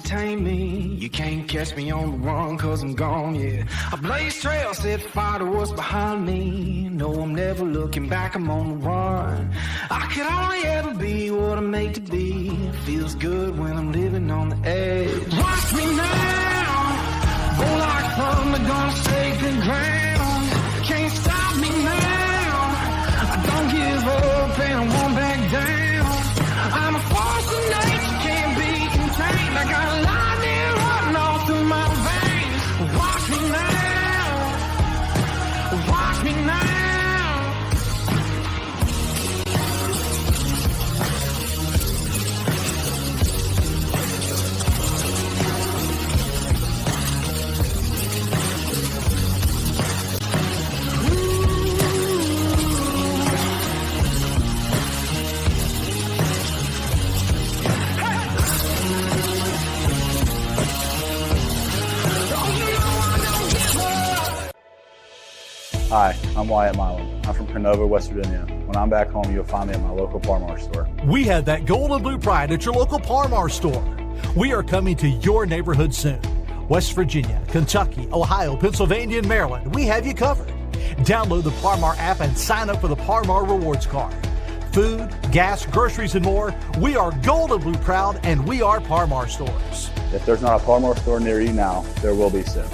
tame me. You can't catch me on the run, cause I'm gone, yeah. I blaze trails, set fire to what's behind me. No, I'm never looking back, I'm on the run. I could only ever be what I'm made to be. Feels good when I'm living on the edge. Watch me now, go like thunder, gonna sacred ground. Can't stop me now, I don't give up and I won't back down. I'm a force of nature, can't be contained. I got lightning running all through my veins. Watch me now, watch me now. Hi, I'm Wyatt Milam. I'm from Canova, West Virginia. When I'm back home, you'll find me at my local Par-Mar store. We have that gold and blue pride at your local Par-Mar store. We are coming to your neighborhood soon. West Virginia, Kentucky, Ohio, Pennsylvania, and Maryland, we have you covered. Download the Par-Mar app and sign up for the Par-Mar Rewards Card. Food, gas, groceries, and more, we are gold and blue proud, and we are Par-Mar stores. If there's not a Par-Mar store near you now, there will be soon.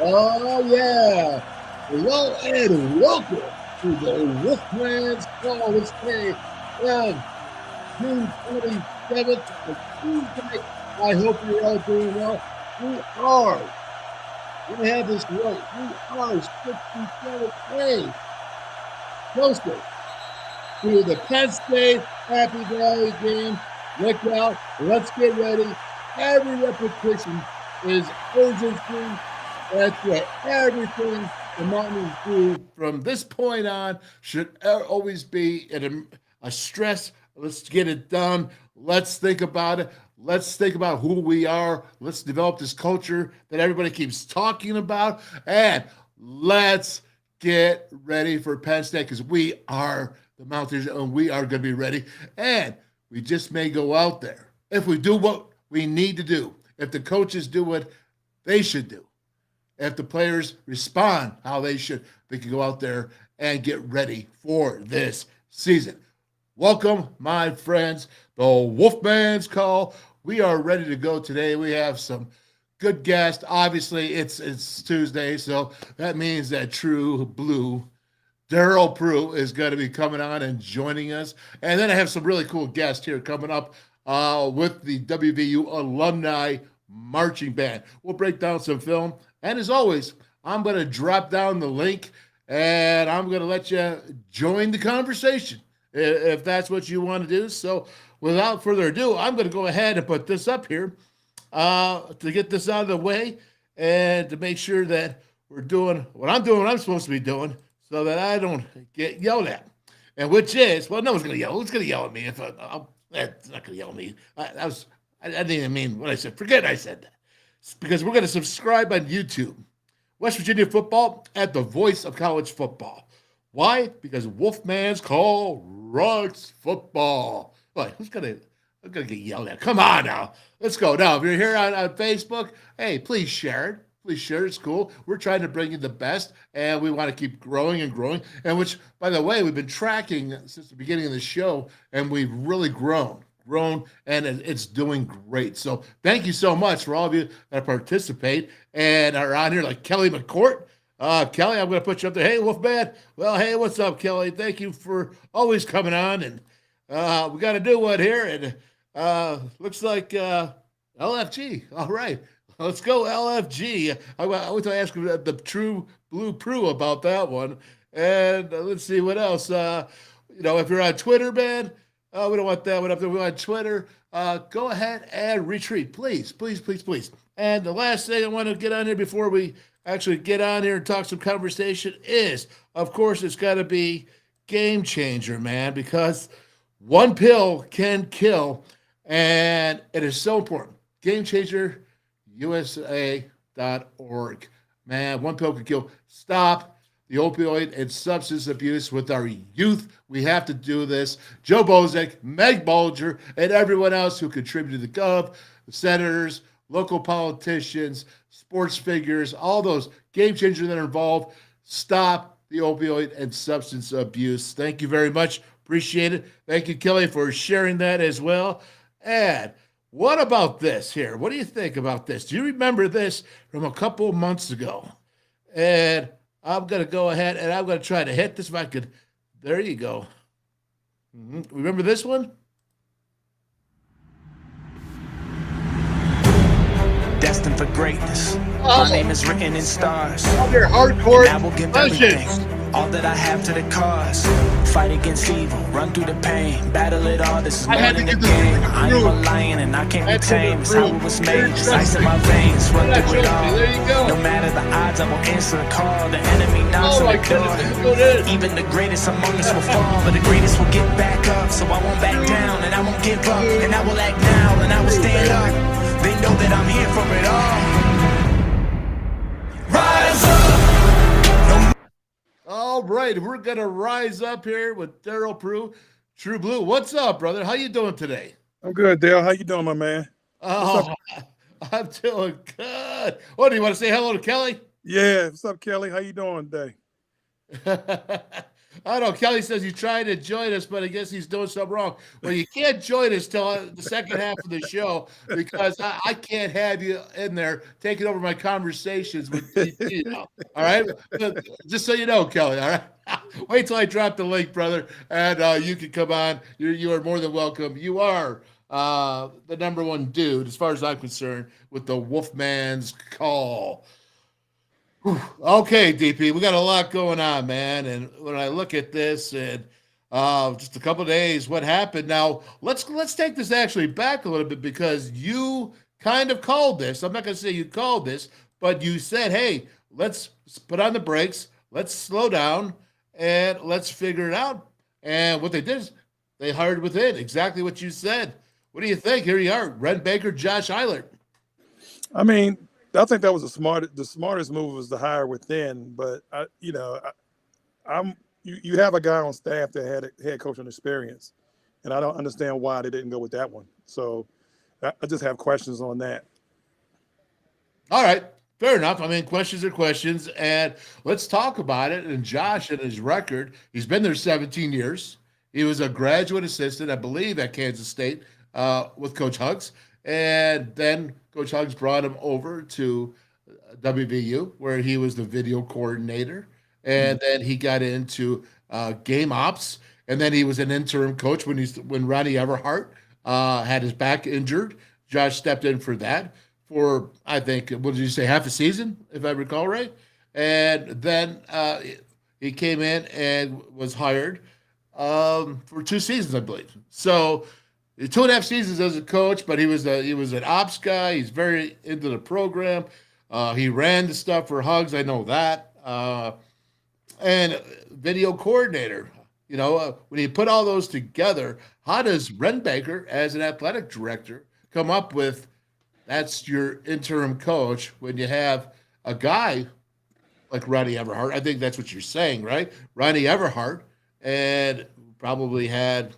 Oh, yeah. Hello and welcome to the WolfMan's call this day on June 27th, Tuesday. I hope you're all doing well. We are. We have this right. We are 67A closer to the Penn State Happy Valley game. Look out. Let's get ready. Every repetition is urgency. That's what everything the Mountaineers do from this point on should always be a stress. Let's get it done. Let's think about it. Let's think about who we are. Let's develop this culture that everybody keeps talking about. And let's get ready for Penn State because we are the Mountaineers and we are going to be ready. And we just may go out there. If we do what we need to do, if the coaches do what they should do, if the players respond how they should, they can go out there and get ready for this season. Welcome, my friends, the WolfMan's call. We are ready to go today. We have some good guests. Obviously, it's Tuesday, so that means that True Blue Darryl Prue is going to be coming on and joining us. And then I have some really cool guests here coming up with the WVU Alumni Marching Band. We'll break down some film. And as always, I'm going to drop down the link and I'm going to let you join the conversation if that's what you want to do. So without further ado, I'm going to go ahead and put this up here to get this out of the way and to make sure that we're doing what I'm supposed to be doing so that I don't get yelled at. And which is, well, no one's going to yell. Who's going to yell at me? It's not going to yell at me. I didn't even mean what I said. Forget I said that. Because we're going to subscribe on YouTube. West Virginia football at the voice of college football. Why? Because WolfMan's call rocks football. Wait, who's going to get yelled at? Come on now. Let's go. Now, if you're here on Facebook, hey, please share it. Please share it. It's cool. We're trying to bring you the best, and we want to keep growing and growing. And which, by the way, we've been tracking since the beginning of the show, and we've really grown, and it's doing great. So thank you so much for all of you that participate and are on here, like Kelly McCourt. Kelly, I'm going to put you up there. Hey, Wolfman. Well, hey, what's up, Kelly? Thank you for always coming on. And we got to do one here. And looks like LFG. All right. Let's go LFG. I want to ask the True Blue Prue about that one. And let's see what else. If you're on Twitter, man, we don't want that one up there. We're on Twitter. Go ahead and retweet, please, please, please, please. And the last thing I want to get on here before we actually get on here and talk some conversation is, of course, it's got to be Game Changer, man, because one pill can kill, and it is so important. GameChangerUSA.org. Man, one pill can kill. Stop the opioid and substance abuse with our youth. We have to do this. Joe Bozek, Meg Bulger, and everyone else who contributed to the Gov, the senators, local politicians, sports figures, all those game changers that are involved. Stop the opioid and substance abuse. Thank you very much. Appreciate it. Thank you, Kelly, for sharing that as well. And what about this here? What do you think about this? Do you remember this from a couple of months ago? And I'm going to go ahead and I'm going to try to hit this if I could. There you go. Remember this one? Destined for greatness. My name is written in stars. They're hardcore. And I will give everything, all that I have to the cause. Fight against evil, run through the pain, battle it all. This is more than a game. I am a lion and I can't be tamed. It's how it was made. It's ice in my veins, run through it all. No matter the odds, I will answer the call. The enemy knocks on the door. Even the greatest among us will fall, but the greatest will get back up. So I won't back down and I won't give up, and I will act now and I will stand up. They know that I'm here for it all. Rise up. All right, we're gonna rise up here with Darryl Prue, True Blue. What's up, brother? How you doing today? I'm good, Dale. How you doing, my man? Oh, I'm doing good. What, do you want to say hello to Kelly? Yeah. What's up, Kelly? How you doing today? I don't know. Kelly says he's trying to join us, but I guess he's doing something wrong. Well, you can't join us till the second half of the show because I can't have you in there taking over my conversations with you know, all right? Just so you know, Kelly, all right? Wait till I drop the link, brother, and you can come on. You are more than welcome. You are the number one dude, as far as I'm concerned, with the WolfMan's call. Whew. Okay, DP, we got a lot going on, man. And when I look at this and just a couple of days, what happened? Now, let's take this actually back a little bit because you kind of called this. I'm not going to say you called this, but you said, hey, let's put on the brakes, let's slow down, and let's figure it out. And what they did is they hired within, exactly what you said. What do you think? Here you are, Red Baker, Josh Eilert. I mean, I think that was the smartest move was to hire within. But you have a guy on staff that had head coaching experience, and I don't understand why they didn't go with that one. So I just have questions on that. All right, fair enough. I mean, questions are questions, and let's talk about it. And Josh, in his record, he's been there 17 years. He was a graduate assistant, I believe, at Kansas State with Coach Hugs. And then Coach Hugs brought him over to WVU, where he was the video coordinator. And then he got into game ops. And then he was an interim coach when Ronnie Everhart had his back injured. Josh stepped in for that for, I think, what did you say, half a season, if I recall right? And then he came in and was hired for 2 seasons, I believe. So 2.5 seasons as a coach, but he was an ops guy. He's very into the program. He ran the stuff for Hugs. I know that. And video coordinator. You know, when you put all those together, how does Ren Baker, as an athletic director, come up with that's your interim coach when you have a guy like Ronnie Everhart? I think that's what you're saying, right? Ronnie Everhart, and probably had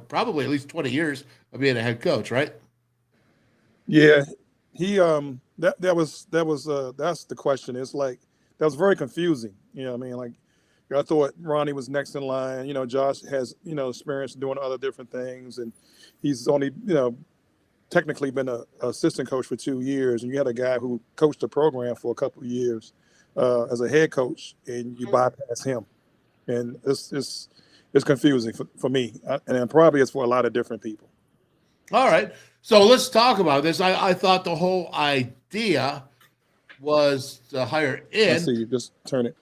probably at least 20 years of being a head coach, right? Yeah, he that's the question. It's like that was very confusing. You know what I mean? Like I thought Ronnie was next in line. You know, Josh has, experience doing other different things, and he's only, technically been an assistant coach for 2 years, and you had a guy who coached the program for a couple of years as a head coach, and you bypass him, and it's confusing for me, and probably it's for a lot of different people. All right, so let's talk about this. I thought the whole idea was to hire in. Let's see, you just turn it.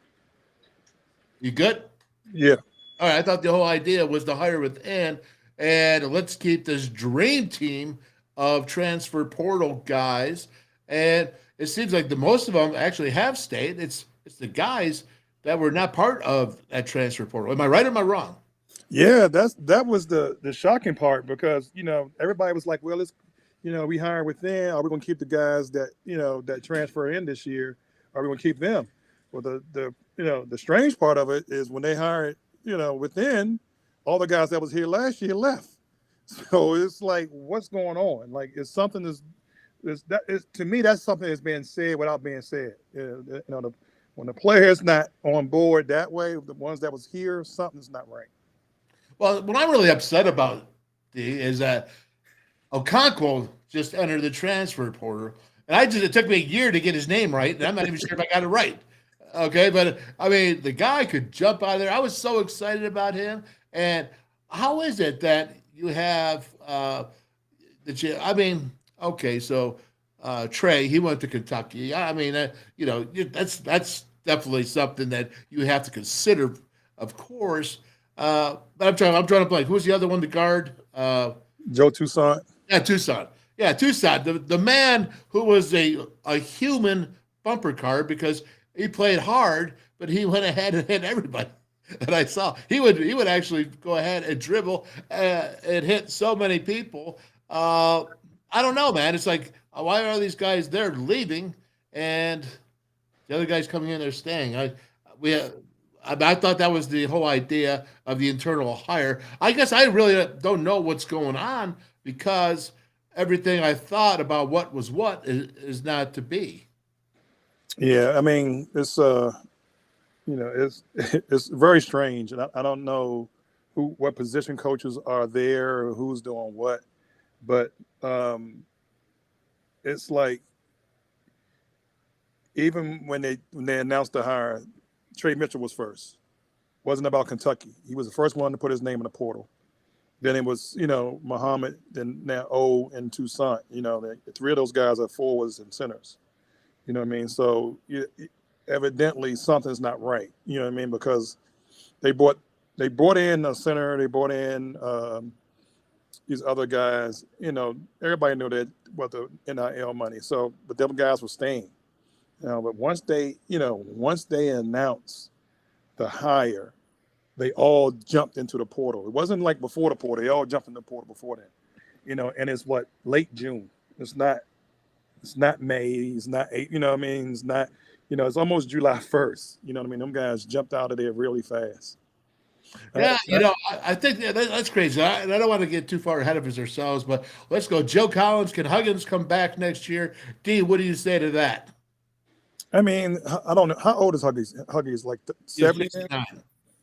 You good? Yeah. All right, I thought the whole idea was to hire within, and let's keep this dream team of transfer portal guys. And it seems like the most of them actually have stayed. It's the guys that were not part of that transfer portal. Am I right or am I wrong? Yeah, that was the shocking part, because everybody was like, well, it's we hire within. Are we going to keep the guys that that transfer in this year? Are we going to keep them? Well, the the strange part of it is when they hired, within all the guys that was here last year left. So it's like, what's going on? Like, it's something to me, that's something that's being said without being said. When the player's not on board that way, the ones that was here, something's not right. Well, what I'm really upset about is that Okonkwo just entered the transfer portal, and it took me a year to get his name right, and I'm not even sure if I got it right. Okay, but I mean, the guy could jump out of there. I was so excited about him. And how is it that you have okay, so Trey, he went to Kentucky. I mean, that's definitely something that you have to consider, of course. But I'm trying to blank. Who's the other one to guard? Joe Toussaint. Yeah, Toussaint. Yeah, Toussaint. The man who was a human bumper car because he played hard, but he went ahead and hit everybody. And I saw he would actually go ahead and dribble and hit so many people. I don't know, man. It's like, why are these guys there leaving and the other guys coming in there staying? I thought that was the whole idea of the internal hire. I guess I really don't know what's going on because everything I thought about what was what is not to be. Yeah, I mean, it's it's very strange, and I don't know what position coaches are there or who's doing what, but it's like even when they announced the hire, Trey Mitchell was first. Wasn't about Kentucky. He was the first one to put his name in the portal. Then it was Muhammad, then now O and Toussaint. The three of those guys are forwards and centers. You know what I mean? So evidently something's not right. You know what I mean? Because they brought in a center, they brought in these other guys. Everybody knew that what the NIL money. So, but them guys were staying. But once they announced the hire, they all jumped into the portal. It wasn't like before the portal. They all jumped in the portal before that. And it's late June. It's not May. It's not It's not, it's almost July 1st. You know what I mean? Them guys jumped out of there really fast. Yeah, I think that's crazy. I don't want to get too far ahead of ourselves, but let's go. Joe Collins, can Huggins come back next year? D, what do you say to that? I mean, I don't know. How old is Huggies? Huggies like 70?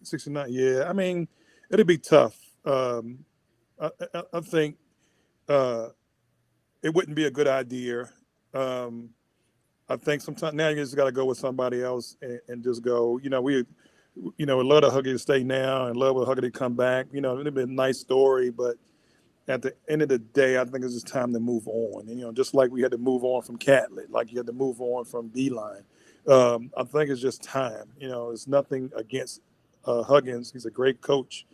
69. Yeah. I mean, it'd be tough. I think it wouldn't be a good idea. I think sometimes now you just got to go with somebody else and just go. We love the Huggy to stay now and love the Huggy to come back. It'd be a nice story, but at the end of the day, I think it's just time to move on. Just like we had to move on from Catlett, like you had to move on from Beeline. I think it's just time. It's nothing against Huggins. He's a great coach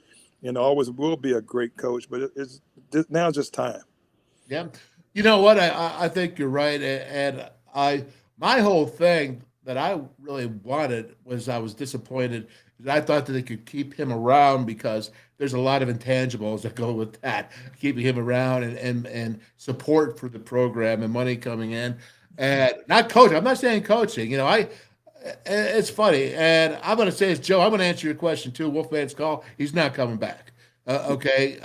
and always will be a great coach, but now it's just time. Yeah. You know what? I think you're right. And my whole thing that I really wanted was I was disappointed that I thought that they could keep him around because there's a lot of intangibles that go with that, keeping him around and support for the program and money coming in. And not coaching. I'm not saying coaching. It's funny. And I'm going to say it's Joe. I'm going to answer your question too. WolfMan's call. He's not coming back. Okay.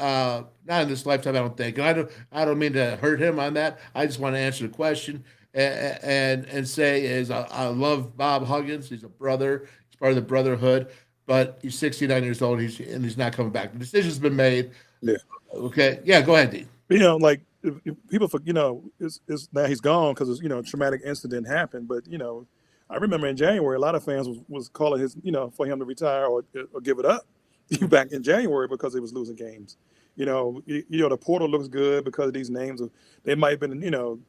Not in this lifetime, I don't think. And I don't mean to hurt him on that. I just want to answer the question and say I love Bob Huggins. He's a brother. He's part of the brotherhood. But he's 69 years old. He's not coming back. The decision's been made. Yeah. Okay. Yeah. Go ahead, Dean. If people, it's now he's gone because a traumatic incident happened. But I remember in January, a lot of fans was calling his, for him to retire or give it up back in January because he was losing games. The portal looks good because of these names. They might have been,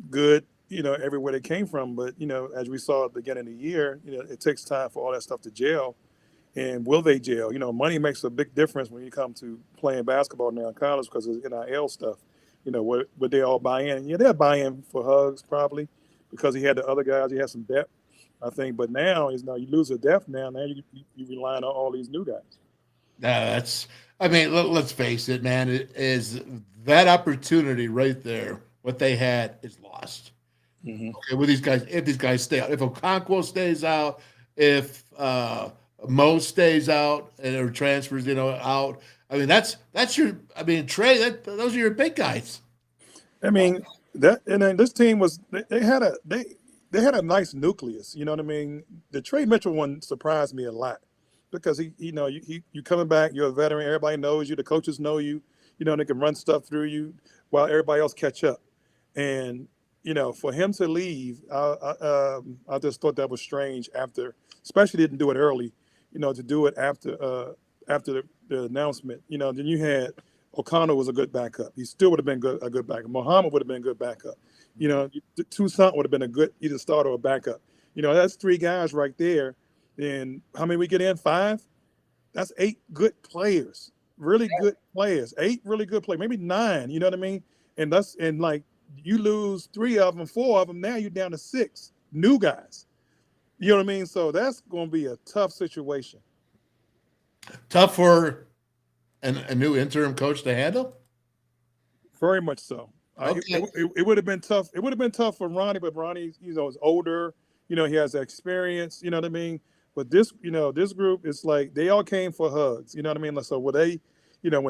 good, everywhere they came from. But, as we saw at the beginning of the year, it takes time for all that stuff to gel. And will they gel? Money makes a big difference when you come to playing basketball now in college because of NIL stuff. Would they all buy in? Yeah, they'll buy in for Hugs probably because he had the other guys. He had some depth, I think. But now you lose the depth now. Now you relying on all these new guys. Let's face it, man. It is that opportunity right there. What they had is lost. Mm-hmm. Okay, with these guys, if these guys stay out, if Okonkwo stays out, if Mo stays out and or transfers, out. I mean, that's your. I mean, Trey. Those are your big guys. I mean and then this team was they had a nice nucleus. You know what I mean? The Trey Mitchell one surprised me a lot because he you coming back. You're a veteran. Everybody knows you. The coaches know you. You know, they can run stuff through you while everybody else catch up. And for him to leave, I just thought that was strange. Especially didn't do it early. To do it after the announcement. Then you had O'Connell was a good backup. He still would have been a good backup. Muhammad would have been a good backup. Toussaint would have been a good either starter or backup. That's 3 guys right there. And how many we get in? 5? That's 8 good players. Really good players. 8 really good players. Maybe 9. You know what I mean? And like you lose 3 of them, 4 of them. Now you're down to 6 new guys. You know what I mean? So that's going to be a tough situation. Tough for a new interim coach to handle? Very much so. Okay. It would have been tough. It would have been tough for Ronnie, but Ronnie, is older. He has experience. You know what I mean? But this group is like they all came for hugs. You know what I mean? So when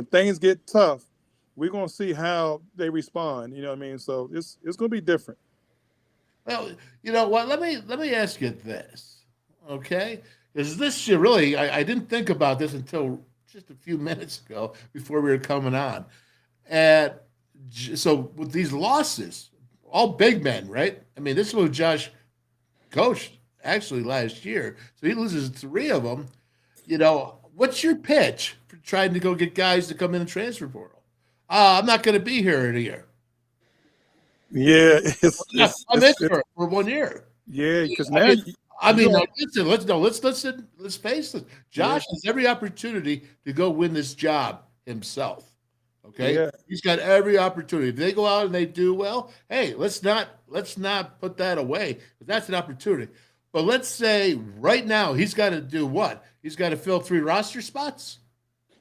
things get tough, we're gonna see how they respond. You know what I mean? So it's gonna be different. Well, you know what? Let me ask you this, okay? Because this year, really, I didn't think about this until just a few minutes ago before we were coming on. And so with these losses, all big men, right? I mean, this is what Josh coached actually last year. So he loses 3 of them. What's your pitch for trying to go get guys to come in the transfer portal? I'm not going to be here in a year. Yeah, I'm in for 1 year. Yeah, because now. Let's face it. Josh has every opportunity to go win this job himself. Okay, He's got every opportunity. If they go out and they do well, hey, let's not put that away. That's an opportunity. But let's say right now he's got to do what? He's got to fill 3 roster spots.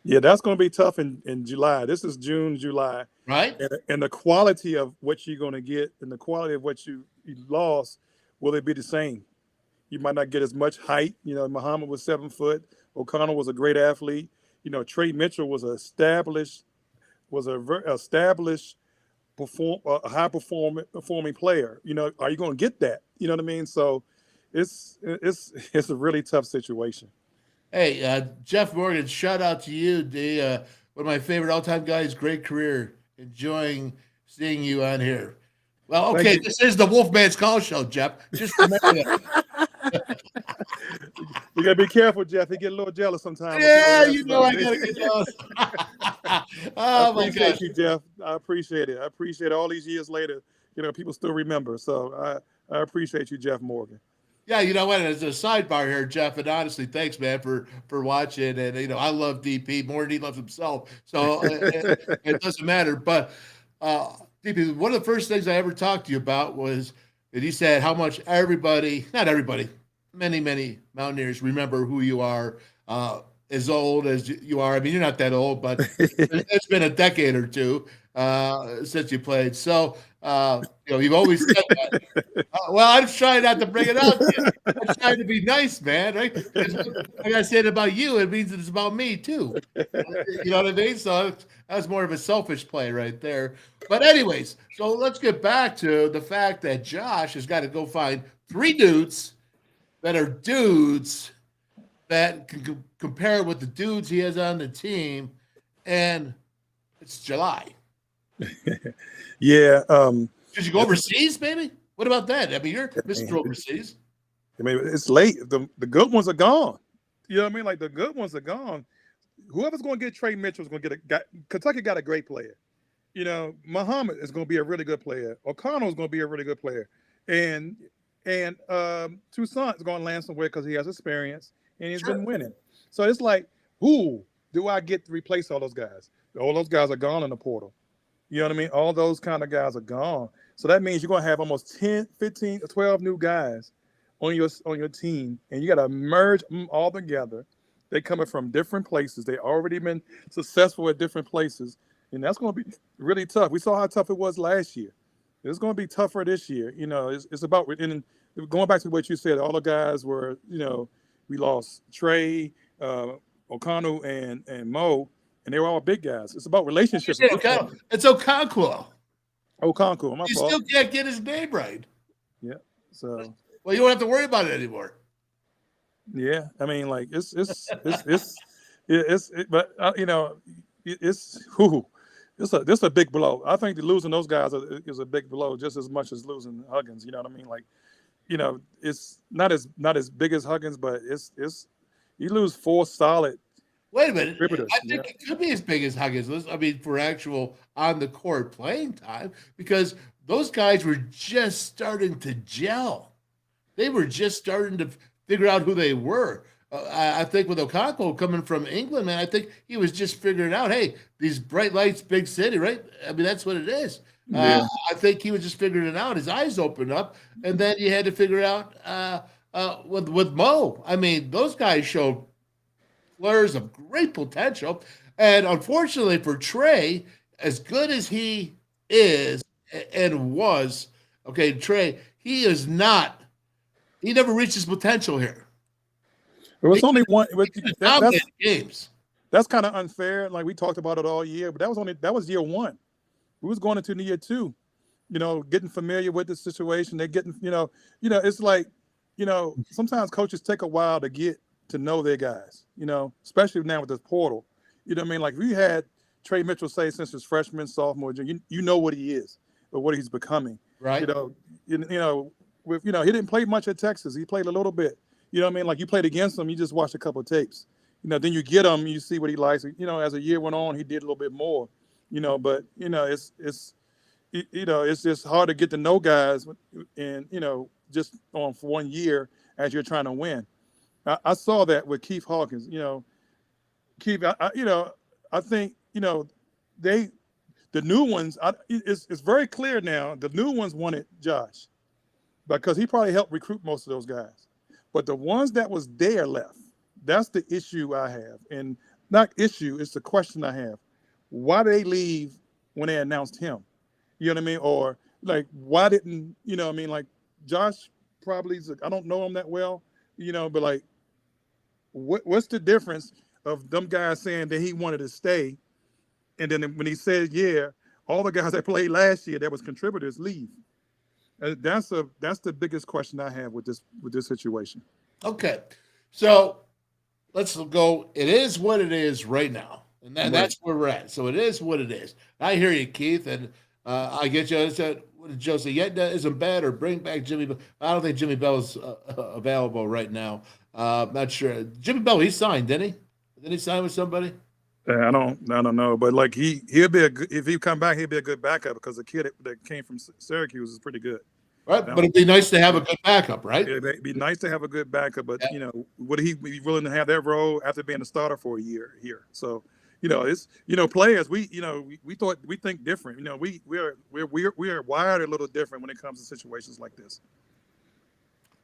Yeah, that's going to be tough in July. This is June, July, right? And the quality of what you're going to get and the quality of what you lost, will it be the same? You might not get as much height. Muhammad was 7 foot. O'Connell was a great athlete. Trey Mitchell was a high performing player. Are you going to get that? You know what I mean? So it's a really tough situation. Hey, Jeff Morgan, shout out to you, D. One of my favorite all-time guys. Great career. Enjoying seeing you on here. Well, okay, this is the WolfMan's Call Show, Jeff. Just remember that. You gotta be careful, Jeff. He get a little jealous sometimes. Yeah, I gotta get jealous. Oh my gosh, you, Jeff. I appreciate it. I appreciate it. All these years later, people still remember. So I appreciate you, Jeff Morgan. Yeah, you know what? As a sidebar here, Jeff, and honestly, thanks, man, for watching. And I love DP more than he loves himself, so it doesn't matter. But DP, one of the first things I ever talked to you about was that he said how much not everybody, many Mountaineers remember who you are. As old as you are, I mean, you're not that old, but it's been a decade or 2 since you played. So, you've always said that. Well, I'm trying not to bring it up. I'm trying to be nice, man. Right? Like I said about you, it means it's about me too. You know what I mean? So that was more of a selfish play right there. But anyways, so let's get back to the fact that Josh has got to go find 3 dudes that are dudes that can compare with the dudes he has on the team, and it's July. Yeah. Did you go overseas, maybe? What about that? I mean, you're Mr. Overseas. I mean, it's late. The good ones are gone. You know what I mean? Like the good ones are gone. Whoever's going to get Trey Mitchell is going to get Kentucky got a great player. Muhammad is going to be a really good player. O'Connell is going to be a really good player, and Toussaint is going to land somewhere because he has experience. And he's been winning. So it's like, who do I get to replace all those guys? All those guys are gone in the portal. You know what I mean? All those kind of guys are gone. So that means you're going to have almost 10, 15, 12 new guys on your team. And you got to merge them all together. They're coming from different places. They already been successful at different places. And that's going to be really tough. We saw how tough it was last year. It's going to be tougher this year. It's about and going back to what you said. All the guys were, we lost Trey, O'Connell, and Mo, and they were all big guys. It's about relationships. It's Okonkwo. Okonkwo, my fault. Still can't get his name right. Yeah. So. Well, you don't have to worry about it anymore. Yeah, I mean, like it's a big blow. I think that losing those guys is a big blow, just as much as losing Huggins. You know what I mean? Like, it's not as big as Huggins, but it's you lose 4 solid. Wait a minute. I think it could be as big as Huggins. I mean, for actual on the court playing time, because those guys were just starting to gel. They were just starting to figure out who they were. I think with Okonkwo coming from England, man, I think he was just figuring out, hey, these bright lights, big city, right? I mean, that's what it is. Yeah. I think he was just figuring it out. His eyes opened up, and then you had to figure out with Mo. I mean, those guys showed flares of great potential. And unfortunately for Trey, as good as he is and was, okay, Trey, he never reached his potential here. There was only one. Games. That's kind of unfair. Like we talked about it all year, but that was year 1. We was going into year 2, getting familiar with the situation. They're getting, it's like, sometimes coaches take a while to get to know their guys, especially now with this portal. You know what I mean? Like we had Trey Mitchell say since his freshman, sophomore, you know what he is or what he's becoming. Right. He didn't play much at Texas. He played a little bit. You know what I mean? Like you played against him, you just watched a couple of tapes. Then you get him, you see what he likes. As a year went on, he did a little bit more. But it's just hard to get to know guys, and just on for 1 year as you're trying to win. I saw that with Keith Hawkins. Keith, I think the new ones. It's very clear now. The new ones wanted Josh because he probably helped recruit most of those guys. But the ones that was there left, that's the issue I have. And not issue, it's the question I have. Why did they leave when they announced him? You know what I mean? Or like, why didn't, like Josh probably, I don't know him that well, but like, what's the difference of them guys saying that he wanted to stay? And then when he said, yeah, all the guys that played last year that was contributors leave. That's the biggest question I have with this situation. Okay, so let's go. It is what it is right now, and that's where we're at. So it is what it is. I hear you, Keith, and I get you. What did Joe say? Yetna isn't bad, or bring back Jimmy Bell. I don't think Jimmy Bell is available right now. Not sure. Jimmy Bell, he signed, didn't he? Didn't he sign with somebody? I don't know, but like he'll be if he come back, he'll be a good backup because the kid that came from Syracuse is pretty good. Right, but it'd be nice to have a good backup, right? It'd be nice to have a good backup, but would he be willing to have that role after being a starter for a year here? So, it's players. We think different. We are wired a little different when it comes to situations like this.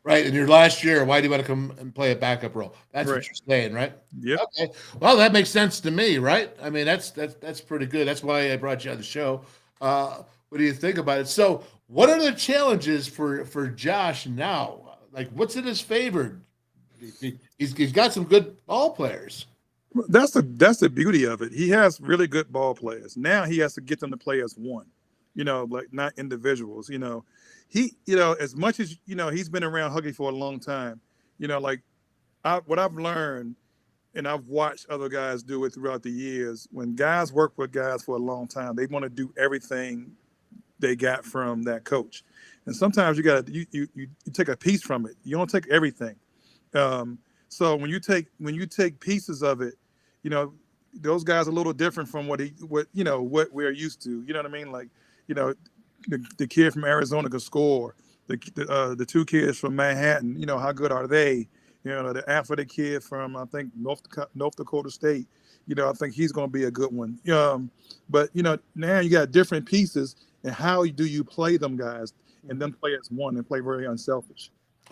Right. In your last year, why do you want to come and play a backup role? That's right. What you're saying, right? Yeah. Okay. Well, that makes sense to me, right? I mean, that's pretty good. That's why I brought you on the show. What do you think about it? So, what are the challenges for Josh now? Like, what's in his favor? He's got some good ball players. That's the beauty of it. He has really good ball players. Now he has to get them to play as one. Like not individuals. He, as much as, he's been around Huggy for a long time, what I've learned and I've watched other guys do it throughout the years, when guys work with guys for a long time, they want to do everything they got from that coach. And sometimes you take a piece from it. You don't take everything. So when you take pieces of it, those guys are a little different from what we're used to. You know what I mean? Like, the kid from Arizona could score. The 2 kids from Manhattan, how good are they? The athletic kid from, I think, North Dakota State, I think he's going to be a good one. But, now you got different pieces, and how do you play them guys and then play as one and play very unselfish?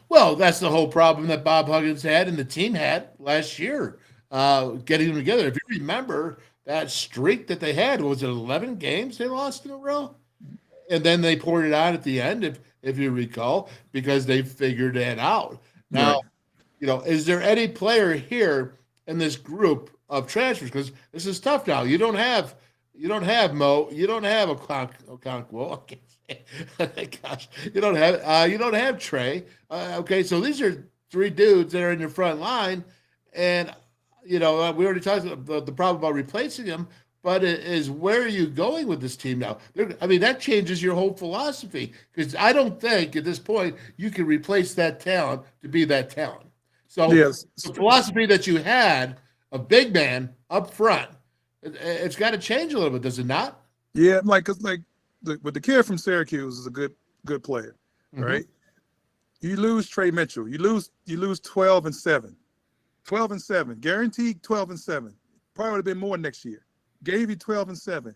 Well, that's the whole problem that Bob Huggins had and the team had last year, getting them together. If you remember that streak that they had, was it 11 games they lost in a row? and then they poured it on at the end, if you recall, because they figured that out. Now, is there any player here in this group of transfers? Because this is tough now. You don't have Mo, you don't have Okonkwo. Gosh, you don't have Trey. Okay, so these are three dudes that are in your front line, and we already talked about the problem about replacing them. But it is, where are you going with this team now? That changes your whole philosophy, because I don't think at this point you can replace that talent to be that talent. So yes. The philosophy that you had, a big man up front, it's got to change a little bit, does it not? Yeah, with the kid from Syracuse is a good player, right? You lose Trey Mitchell, you lose 12-7, 12-7, guaranteed 12-7. Probably would have been more next year. Gave you 12-7.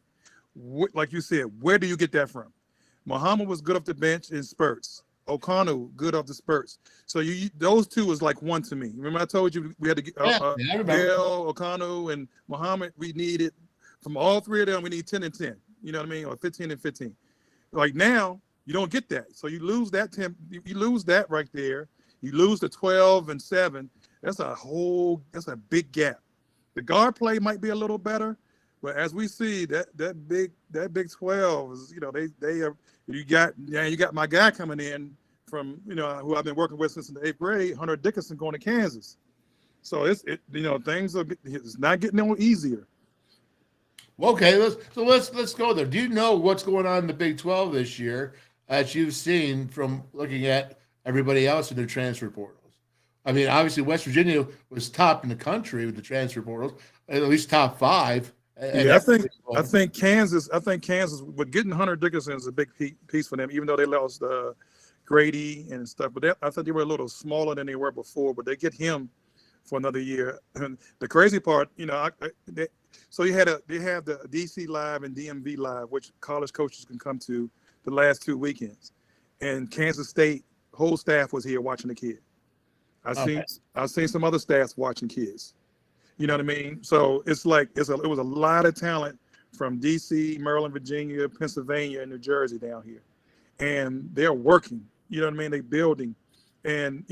Like you said, where do you get that from? Muhammad was good off the bench in spurts. O'Connell good off the spurts. So those two was like one to me. Remember I told you we had to get Gail, O'Connell, and Muhammad. We needed from all three of them. We need 10-10. You know what I mean, or 15-15. Like now, you don't get that. So you lose that 10. You lose that right there. You lose the 12-7. That's a big gap. The guard play might be a little better. But as we see, that big 12 is, they are. You got my guy coming in from who I've been working with since the 8th grade, Hunter Dickinson, going to Kansas. So things it's not getting no easier. Okay, let's go there. Do you know what's going on in the Big 12 this year, as you've seen from looking at everybody else in their transfer portals? Obviously West Virginia was top in the country with the transfer portals, at least top 5. Yeah, I think Kansas. With getting Hunter Dickinson is a big piece for them, even though they lost Grady and stuff. But I thought they were a little smaller than they were before. But they get him for another year. And the crazy part, so they have the DC Live and DMV Live, which college coaches can come to the last 2 weekends. And Kansas State whole staff was here watching the kid. I've seen some other staffs watching kids. You know what I mean? So it's like it was a lot of talent from DC, Maryland, Virginia, Pennsylvania, and New Jersey down here, and they're working. You know what I mean? They're building, and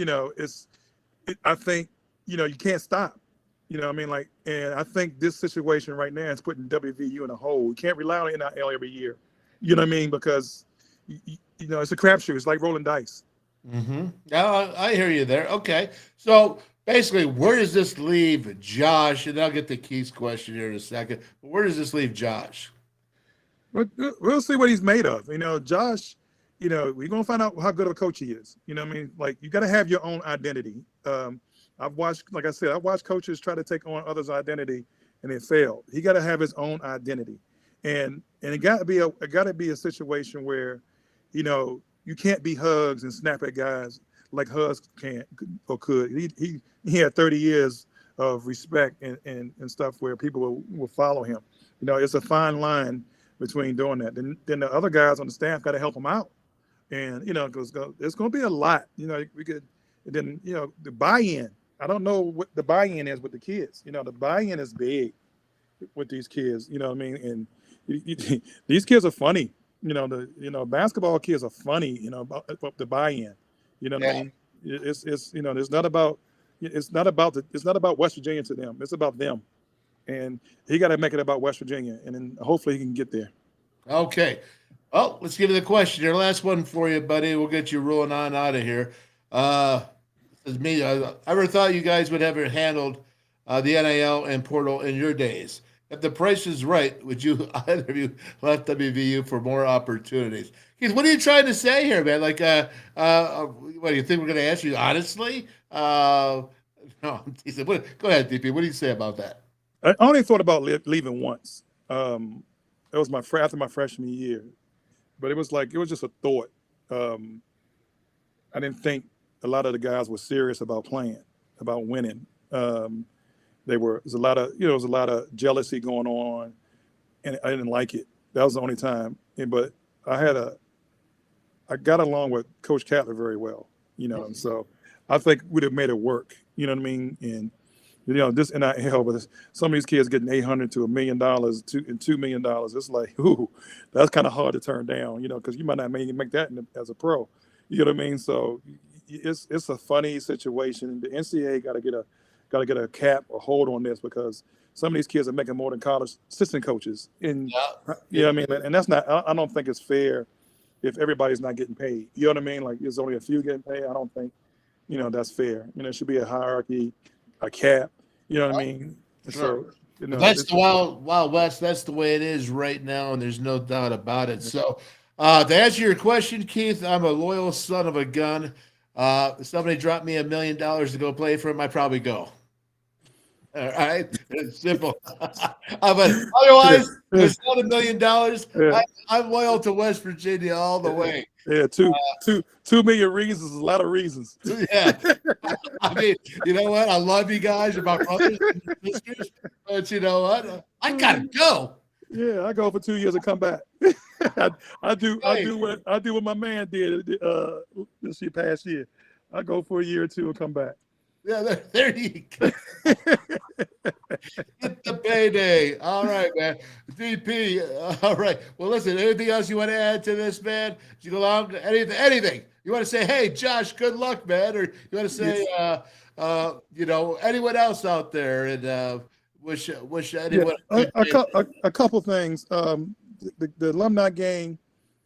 I think you can't stop. You know what I mean? And I think this situation right now is putting WVU in a hole. We can't rely on NIL every year. You know what I mean? Because it's a crapshoot. It's like rolling dice. Mm-hmm. Yeah, I hear you there. Okay, so. Basically, where does this leave Josh? And I'll get to Keith's question here in a second. But where does this leave Josh? We'll see what he's made of. Josh, we're going to find out how good of a coach he is. You know what I mean? You got to have your own identity. I've watched coaches try to take on others' identity, and it failed. He got to have his own identity. And it got to be a situation where, you can't be hugs and snap at guys like Hus can or could. He had 30 years of respect and stuff where people will follow him. It's a fine line between doing that. Then the other guys on the staff got to help him out. And, because it's going to be a lot. We could, and then, the buy-in. I don't know what the buy-in is with the kids. The buy-in is big with these kids. You know what I mean? And these kids are funny. Basketball kids are funny, about the buy-in. You know what I mean? It's not about West Virginia to them. It's about them, and he got to make it about West Virginia, and then hopefully he can get there. Okay, well, let's give it a question here. Last one for you, buddy. We'll get you rolling on out of here. This is me. I ever thought you guys would have handled the NIL and portal in your days? If the price is right, would you either of you left WVU for more opportunities? Keith, what are you trying to say here, man? What do you think we're going to ask you honestly? No, he said, go ahead, DP. What do you say about that? I only thought about leaving once. It was after my freshman year, but it was just a thought. I didn't think a lot of the guys were serious about playing, about winning. There was a lot of jealousy going on, and I didn't like it. That was the only time. But I got along with Coach Catlett very well, and so I think we'd have made it work. You know what I mean? And This NIL, but some of these kids getting $800,000 to $1 million, and $2 million. It's like, ooh, that's kind of hard to turn down, because you might not make that as a pro. You know what I mean? So it's a funny situation. The NCAA got to get a cap or hold on this, because some of these kids are making more than college assistant coaches. And I mean, and that's not. I don't think it's fair if everybody's not getting paid. You know what I mean? Like, there's only a few getting paid. I don't think, that's fair. It should be a hierarchy, a cap. You know what I mean? Sure. So, that's the Wild West. That's the way it is right now, and there's no doubt about it. So, to answer your question, Keith, I'm a loyal son of a gun. If somebody dropped me $1 million to go play for him, I'd probably go. All right, it's simple. But otherwise, it's not $1 million. I'm loyal to West Virginia all the way. Yeah, 2 million reasons is a lot of reasons. Yeah, I mean, you know what? I love you guys, you're my brothers and sisters, but you know what? I gotta go. Yeah, I go for 2 years and come back. I do what my man did this past year. I go for a year or two and come back. Yeah, there you go. Get the payday. All right, man. DP. All right. Well, listen, anything else you want to add to this, man? You go along anything. You want to say, hey, Josh, good luck, man, or you want to say, anyone else out there, and wish anyone a couple things. The alumni game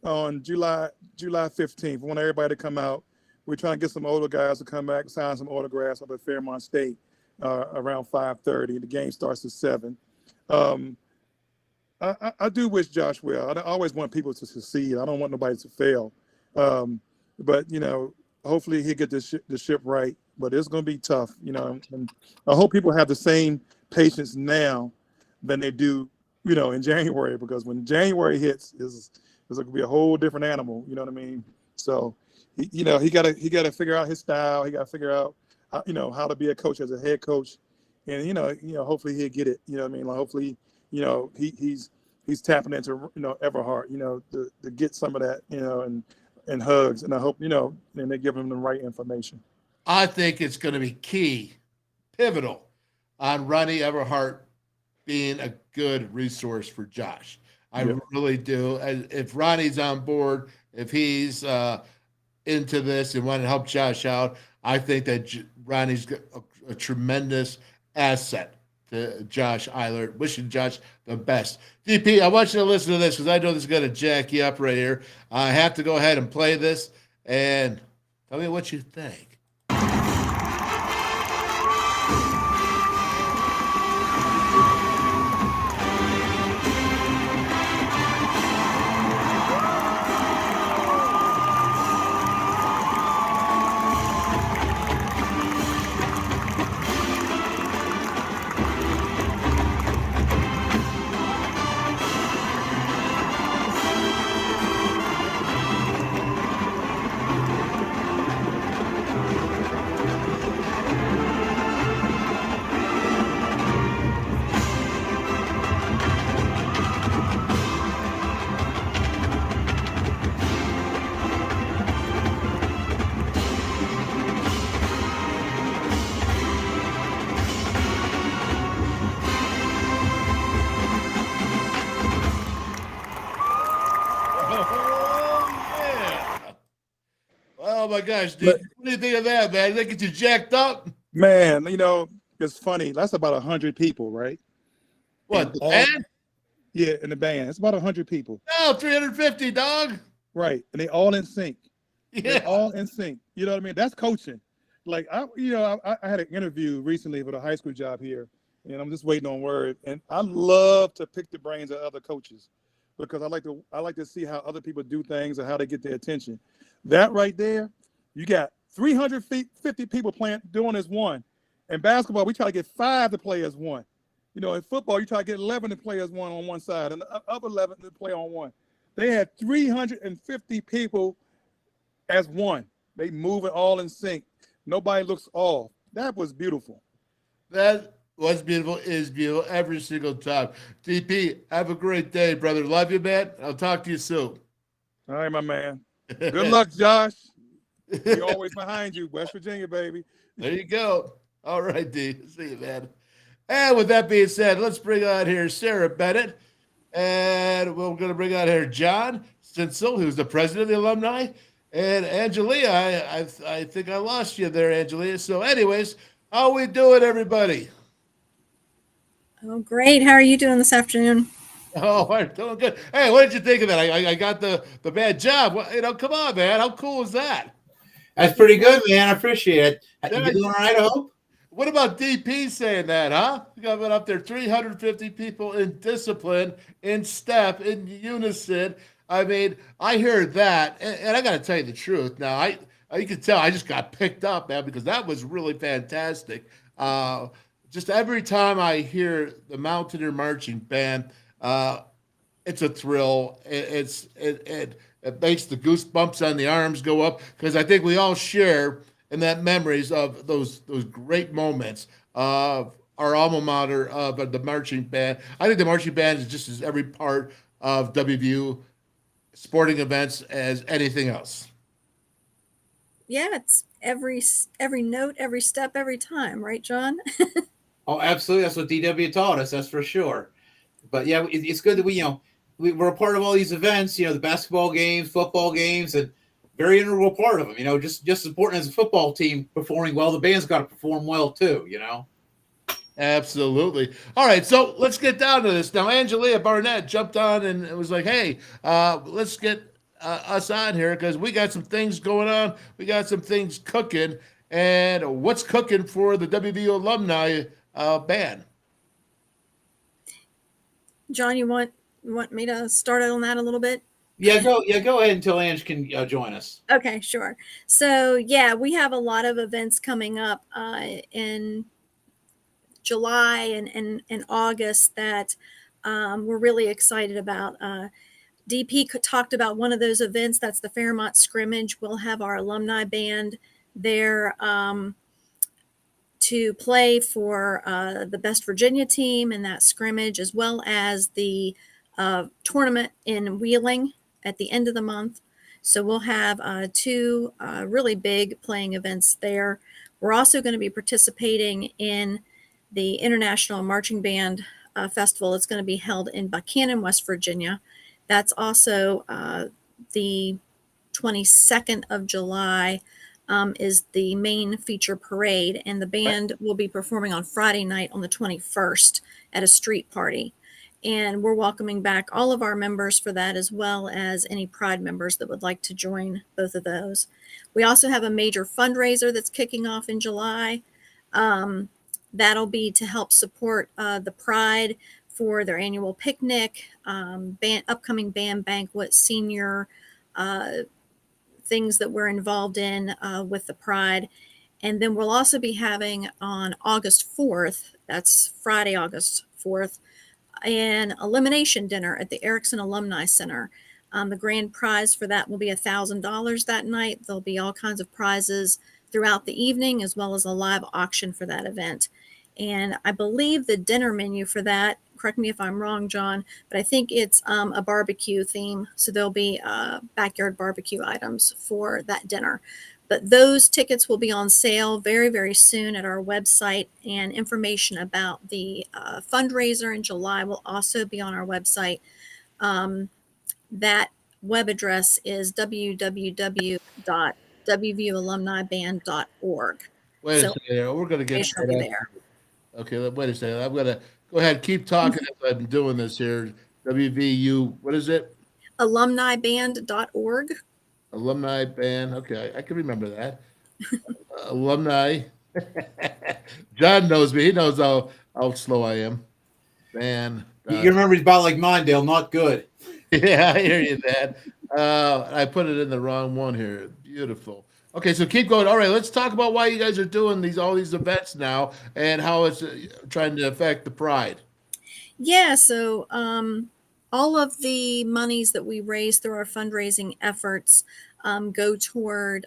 on July 15th. I want everybody to come out. We're trying to get some older guys to come back, sign some autographs up at Fairmont State around 5:30. The game starts at 7. I do wish Josh well. I always want people to succeed. I don't want nobody to fail. But hopefully he'll get the ship right. But it's going to be tough, And I hope people have the same patience now than they do, in January. Because when January hits, it's going to be a whole different animal. You know what I mean? So. He got to figure out his style. He got to figure out, how to be a coach as a head coach, and hopefully he'll get it. You know what I mean? Like, hopefully, he's tapping into Everhart, to get some of that, and hugs. And I hope and they give him the right information. I think it's going to be key, pivotal, on Ronnie Everhart being a good resource for Josh. I really do. And if Ronnie's on board, if he's into this and want to help Josh out, I think that Ronnie's a tremendous asset to Josh Eilert. Wishing Josh the best. DP, I want you to listen to this because I know this is going to jack you up right here. I have to go ahead and play this and tell me what you think. Oh my gosh, dude. What do you think of that, man? They get you jacked up? Man, it's funny. That's about 100 people, right? What, the band? Yeah, in the band. It's about 100 people. No, 350, dog. Right. And they all in sync. Yeah. They're all in sync. You know what I mean? That's coaching. Like, I had an interview recently for the high school job here, and I'm just waiting on word. And I love to pick the brains of other coaches because I like to see how other people do things and how they get their attention. That right there, you got 350 people doing as one. In basketball, we try to get 5 to play as one. In football, you try to get 11 to play as one on one side and the other 11 to play on one. They had 350 people as one. They move it all in sync. Nobody looks off. That was beautiful. That was beautiful, is beautiful every single time. DP, have a great day, brother. Love you, man. I'll talk to you soon. All right, my man. Good luck, Josh. We're always behind you. West Virginia, baby. There you go. All right, D. See you, man. And with that being said, let's bring on here Sarah Bennet. And we're going to bring on here John Sinsel, who's the president of the alumni. And Angelia, I think I lost you there, Angelia. So, anyways, how we doing, everybody? Oh, great. How are you doing this afternoon? Oh, we're doing good. Hey, what did you think of that? I got the bad job. Well, come on, man. How cool is that? That's pretty good, man. I appreciate it. You Yeah. doing all right, I hope? What about DP saying that, huh? You got up there 350 people in discipline, in step, in unison. I mean, I heard that, and I got to tell you the truth. Now, you can tell I just got picked up, man, because that was really fantastic. Just every time I hear the Mountaineer Marching Band, it's a thrill. It makes the goosebumps on the arms go up because I think we all share in that memories of those great moments of our alma mater of the marching band. I think the marching band is just as every part of WVU sporting events as anything else. Yeah, it's every note, every step, every time, right, John? Oh, absolutely. That's what DW taught us. That's for sure. But yeah, it's good that we're a part of all these events. The basketball games, football games, and very integral part of them. Just as important as a football team performing well, the band's got to perform well too. Absolutely. All right, so let's get down to this now. Angelia Barnett jumped on and it was like, "Hey, let's get us on here because we got some things going on. We got some things cooking, and what's cooking for the WVU alumni band?" John, you want me to start on that a little bit? Yeah, go ahead until Ange can join us. Okay, sure. So yeah, we have a lot of events coming up in July and August that we're really excited about. DP talked about one of those events. That's the Fairmont Scrimmage. We'll have our alumni band there to play for the Best Virginia team in that scrimmage, as well as the tournament in Wheeling at the end of the month. So we'll have two really big playing events there. We're also going to be participating in the International Marching Band Festival. It's going to be held in Buchanan, West Virginia. That's also the 22nd of July is the main feature parade, and the band will be performing on Friday night on the 21st at a street party. And we're welcoming back all of our members for that, as well as any Pride members that would like to join both of those. We also have a major fundraiser that's kicking off in July. That'll be to help support the Pride for their annual picnic, upcoming band banquet, senior things that we're involved in with the Pride. And then we'll also be having on August 4th, that's Friday, August 4th, an elimination dinner at the Erickson Alumni Center. The grand prize for that will be $1,000 that night. There'll be all kinds of prizes throughout the evening, as well as a live auction for that event. And I believe the dinner menu for that, correct me if I'm wrong, John, but I think it's a barbecue theme. So there'll be backyard barbecue items for that dinner. But those tickets will be on sale very, very soon at our website, and information about the fundraiser in July will also be on our website. That web address is www.wvualumniband.org. Wait a second. We're going to get there. Okay, wait a second. I'm going to go ahead. Keep talking as I'm doing this here. WVU, what is it? Alumniband.org. Alumni band. Okay, I can remember that. Alumni. John knows me. He knows how slow I am. Band. Your memory's about like mine, Dale. Not good. Yeah, I hear you, Dad. I put it in the wrong one here. Beautiful. Okay, so keep going. All right, let's talk about why you guys are doing all these events now and how it's trying to affect the Pride. Yeah, so all of the monies that we raise through our fundraising efforts go toward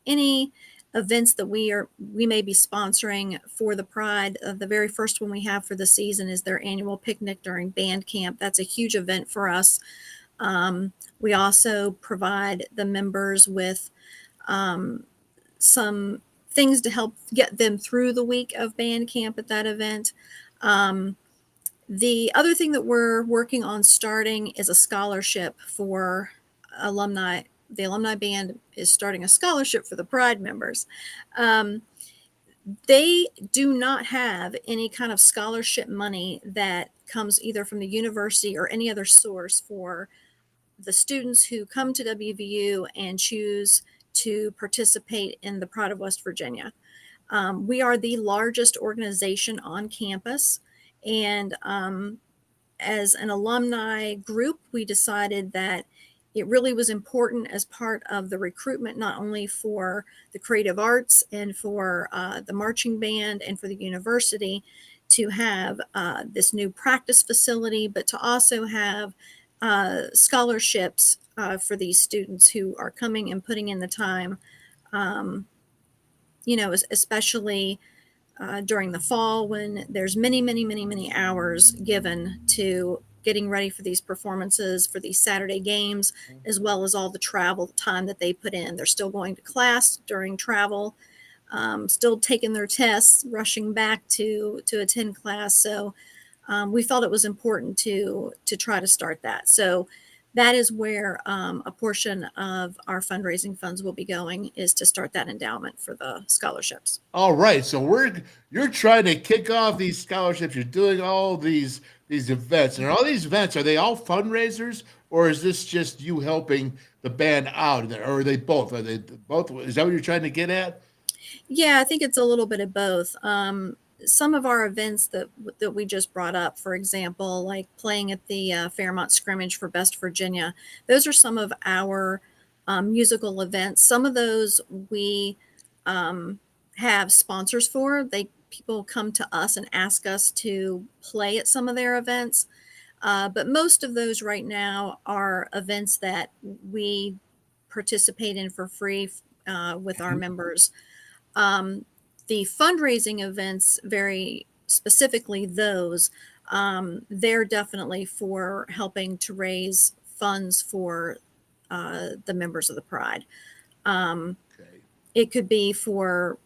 any events that we may be sponsoring for the Pride. The very first one we have for the season is their annual picnic during band camp. That's a huge event for us. We also provide the members with some things to help get them through the week of band camp at that event. The other thing that we're working on starting is a scholarship for alumni. The alumni band is starting a scholarship for the Pride members. They do not have any kind of scholarship money that comes either from the university or any other source for the students who come to WVU and choose to participate in the Pride of West Virginia. We are the largest organization on campus, and as an alumni group, we decided that it really was important as part of the recruitment, not only for the creative arts and for the marching band and for the university, to have this new practice facility, but to also have scholarships for these students who are coming and putting in the time, especially during the fall when there's many hours given to getting ready for these performances, for these Saturday games, as well as all the travel time that they put in. They're still going to class during travel, still taking their tests, rushing back to attend class. So we felt it was important to try to start that. So that is where a portion of our fundraising funds will be going, is to start that endowment for the scholarships. All right. So you're trying to kick off these scholarships. You're doing all these events, and all these events, are they all fundraisers, or is this just you helping the band out? Or are they both? Are they both? Is that what you're trying to get at? Yeah, I think it's a little bit of both. Some of our events that we just brought up, for example, like playing at the Fairmont Scrimmage for Best Virginia, those are some of our musical events. Some of those we have sponsors for. People come to us and ask us to play at some of their events. But most of those right now are events that we participate in for free with our members. The fundraising events, very specifically those, they're definitely for helping to raise funds for the members of the Pride. It could be for,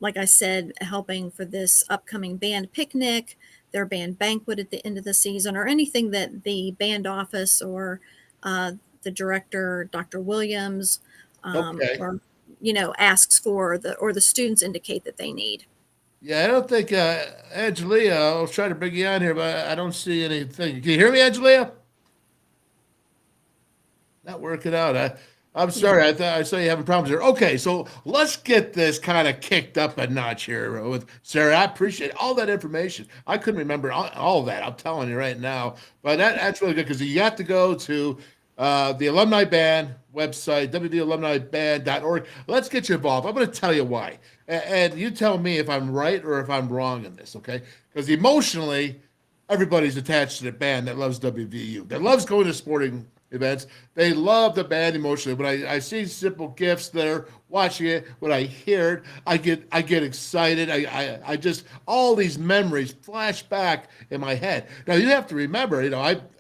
like I said, helping for this upcoming band picnic, their band banquet at the end of the season, or anything that the band office or the director, Dr. Williams, or asks for, or the students indicate that they need. Yeah, I don't think Angelia. I'll try to bring you on here, but I don't see anything. Can you hear me, Angelia? Not working out. I'm sorry. I saw you having problems there. Okay, so let's get this kind of kicked up a notch here with Sarah. I appreciate all that information. I couldn't remember all of that. I'm telling you right now. But that's really good, because you have to go to the Alumni Band website, wvualumniband.org. Let's get you involved. I'm going to tell you why. And you tell me if I'm right or if I'm wrong in this, okay? Because emotionally, everybody's attached to the band that loves WVU, that loves going to sporting events. They love the band emotionally. When I see Simple Gifts there, watching it, when I hear it, I get excited. I just, all these memories flash back in my head. Now you have to remember,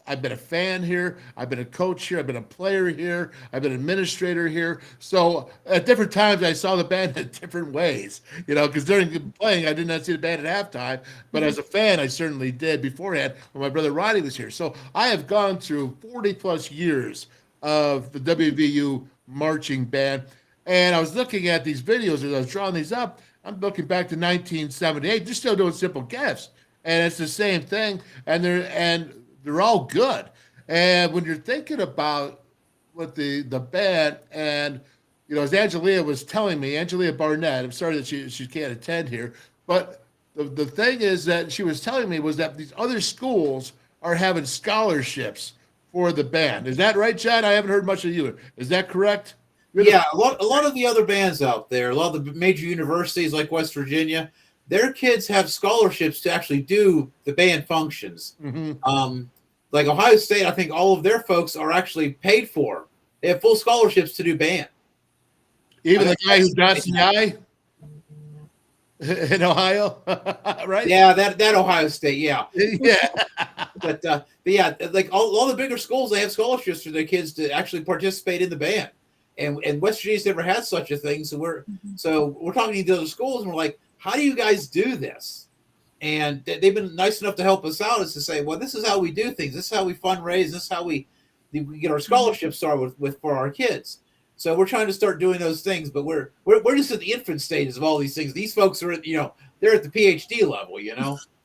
I've been a fan here, I've been a coach here, I've been a player here, I've been an administrator here. So at different times I saw the band in different ways, because during playing I did not see the band at halftime, but as a fan I certainly did beforehand when my brother Ronnie was here. So I have gone through 40 plus years of the WVU marching band, and I was looking at these videos as I was drawing these up. I'm looking back to 1978. They're still doing Simple Gifts, and it's the same thing, and they're all good. And when you're thinking about what the band, and as Angelia was telling me, Angelia Barnett, I'm sorry that she can't attend here, but the thing is that she was telling me was that these other schools are having scholarships for the band. Is that right, Chad? I haven't heard much of you. Is that correct? Yeah, a lot of the other bands out there, a lot of the major universities like West Virginia, their kids have scholarships to actually do the band functions. Mm-hmm. Like Ohio State, I think all of their folks are actually paid for. They have full scholarships to do band. Even the guy who got the eye in Ohio, right? Yeah, that Ohio State, yeah. Yeah. But yeah, like all the bigger schools, they have scholarships for their kids to actually participate in the band. and West Virginia's never had such a thing. So we're talking to the other schools, and we're like, how do you guys do this? And they've been nice enough to help us out, is to say, well, this is how we do things. This is how we fundraise. This is how we get our scholarships started with for our kids. So we're trying to start doing those things, but we're just at the infant stages of all these things. These folks are, they're at the PhD level,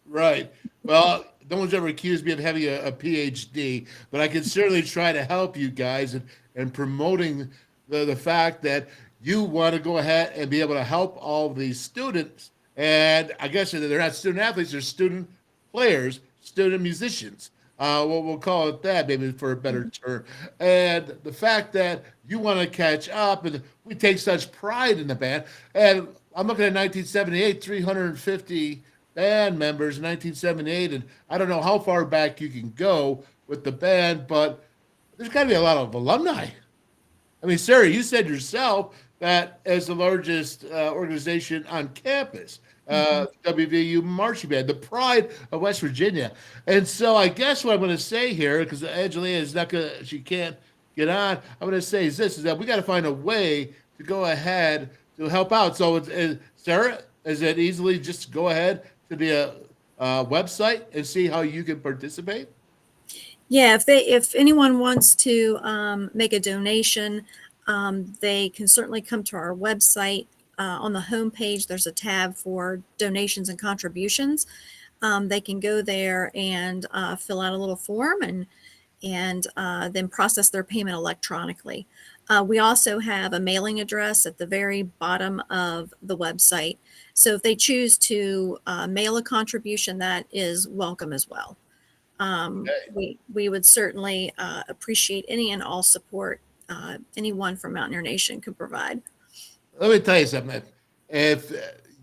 Right. Well, no one's ever accused me of having a PhD, but I can certainly try to help you guys in promoting the fact that you want to go ahead and be able to help all these students. And I guess they're not student athletes, they're student players, student musicians. We'll call it that, maybe for a better term. And the fact that you want to catch up, and we take such pride in the band. And I'm looking at 1978, 350 band members in 1978, and I don't know how far back you can go with the band, but there's got to be a lot of alumni. I mean, Sarah, you said yourself that as the largest organization on campus, WVU Marching Band, the pride of West Virginia. And so I guess what I'm going to say here, because Angelia is not going to, she can't get on, I'm going to say is that we got to find a way to go ahead to help out. So Sarah, is it easily just go ahead to the website and see how you can participate? Yeah, if anyone wants to make a donation, they can certainly come to our website. On the homepage, there's a tab for donations and contributions. They can go there and fill out a little form and then process their payment electronically. We also have a mailing address at the very bottom of the website. So if they choose to mail a contribution, that is welcome as well. We would certainly appreciate any and all support anyone from Mountaineer Nation could provide. Let me tell you something. If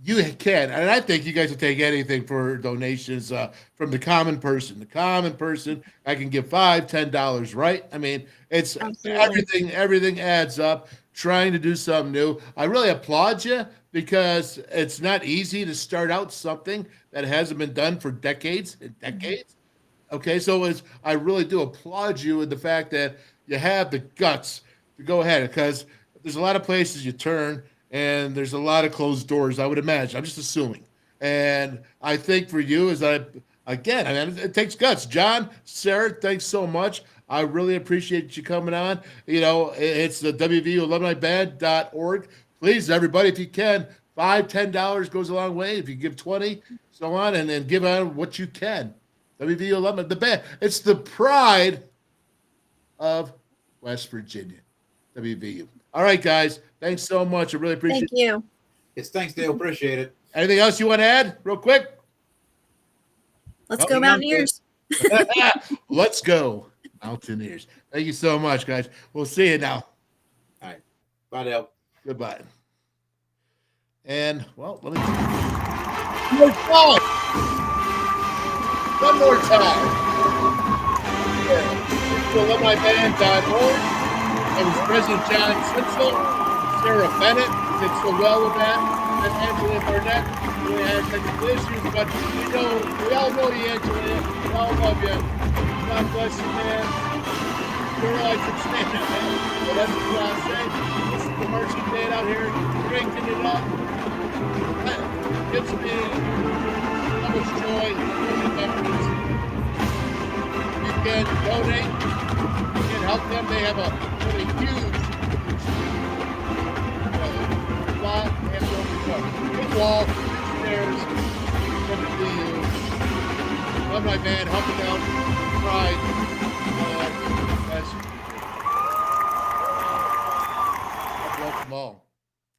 you can, and I think you guys will take anything for donations from the common person. The common person, I can give $5, $10, right? I mean, it's Absolutely. everything adds up. Trying to do something new. I really applaud you because it's not easy to start out something that hasn't been done for decades and decades. Okay, so I really do applaud you in the fact that you have the guts to go ahead, because there's a lot of places you turn and there's a lot of closed doors, I would imagine. I'm just assuming. And I think for you it takes guts. John, Sarah, thanks so much. I really appreciate you coming on. It's the WVU Alumni Band.org. Please, everybody, if you can, $5, $10 goes a long way. If you give 20, so on, and then give out what you can. WVU Alumni, the band. It's the pride of West Virginia. WVU. All right, guys. Thanks so much. I really appreciate it. Thank you. Yes, thanks, Dale. Appreciate it. Anything else you want to add real quick? Let's go Mountaineers. Let's go Mountaineers. Thank you so much, guys. We'll see you now. All right. Bye, Dale. Goodbye. And, well, let me... One more time. Yeah. AlumniBand.org. It was President John Sinsel, Sarah Bennet, did so well with that, and Angelia Barnett. We had technical issues, but we all know you, Angelia. We all love you. God bless you, man. You're all I can stand it, man. But that's what I say. This is the marching band out here, drinking it up. That gives me so much joy and memories. You can donate. Help them. They have a really huge lot and big wall, stairs, alumni band helping out Pride. Bless them all.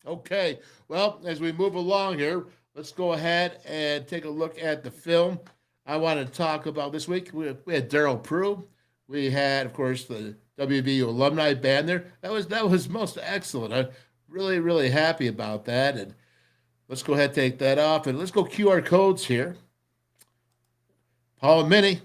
Okay, well, as we move along here, let's go ahead and take a look at the film I want to talk about this week. We had Darryl Prue. We had, of course, the WVU Alumni Band there. That was most excellent. I'm really, really happy about that. And let's go ahead and take that off. And let's go QR codes here. Paul and Minnie,